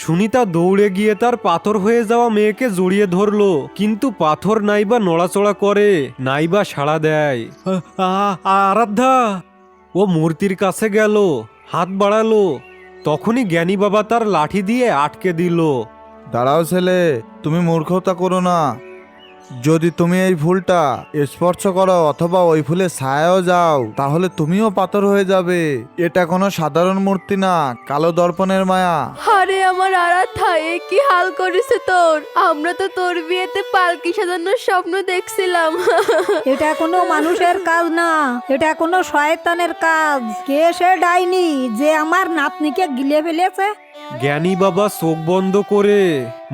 সুনিতা দৌড়ে গিয়ে তার পাথর হয়ে যাওয়া মেয়েকে জড়িয়ে ধরলো, কিন্তু পাথর নাইবা নড়াচড়া করে, নাইবা সাড়া দেয়। আরাধ্যা! ও মূর্তির কাছে গেল, হাত বাড়ালো, তখনই জ্ঞানী বাবা তার লাঠি দিয়ে আটকে দিল। দাঁড়াও ছেলে, তুমি মূর্খতা করো না। যদি তুমি এই ফুলটা স্পর্শ করো অথবা ওই ফুলে ছায়াও যাও, তাহলে তুমিও পাথর হয়ে যাবে। এটা কোনো সাধারণ মূর্তি না, কালো দর্পণের মায়া। আরে আমার আরাধ্যা, এ কি হাল করেছে তোর? আমরা তো তোর বিয়েতে পালকি সাজানোর স্বপ্ন দেখছিলাম। এটা কোনো মানুষের কাজ না, এটা কোনো শয়তানের কাজ। কে সে ডাইনি যে আমার নাতনিকে গিলে ফেলেছে? জ্ঞানী বাবা চোখ বন্ধ করে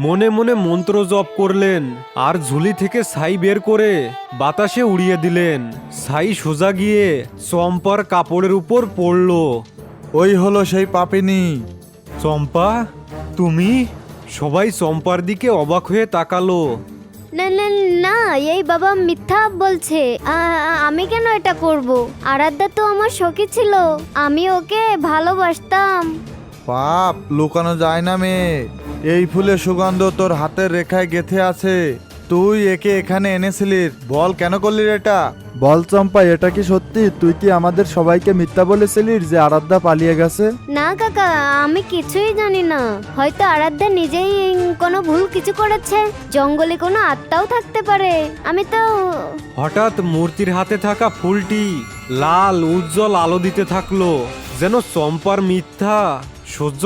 মনে মনে মন্ত্র জপ করলেন আর ঝুলি থেকে ছাই বের করে বাতাসে উড়িয়ে দিলেন। ছাই সোজা গিয়ে চম্পার কাপড়ের উপর পড়ল। ওই হলো সেই পাপিনী। চম্পা, তুমি? সবাই চম্পার দিকে অবাক হয়ে তাকালো। না না না, এই বাবা মিথ্যা বলছে। আমি কেন এটা করব? আরাধ্যা তো আমার সখী ছিল, আমি ওকে ভালোবাসতাম। পাপ লুকানো যায় না মেয়ে। এই ফুলের সুগন্ধ তোর হাতের রেখায় গেথে আছে। তুই একে এখানে এনেছিলি, বল কেন করলি এটা? বল চম্পা, এটা কি সত্যি? তুই কি আমাদের সবাইকে মিথ্যা বলেছিলিস যে আরাধ্যা পালিয়ে গেছে? না কাকা, আমি কিছুই জানি না। হয়তো আরাধ্যা নিজেই কোনো ভুল কিছু করেছে। জঙ্গলে কোনো আত্মাও থাকতে পারে। আমি তো হঠাৎ মূর্তির হাতে থাকা ফুলটি লাল উজ্জ্বল আলো দিতে থাকলো, যেন চম্পার মিথ্যা সহ্য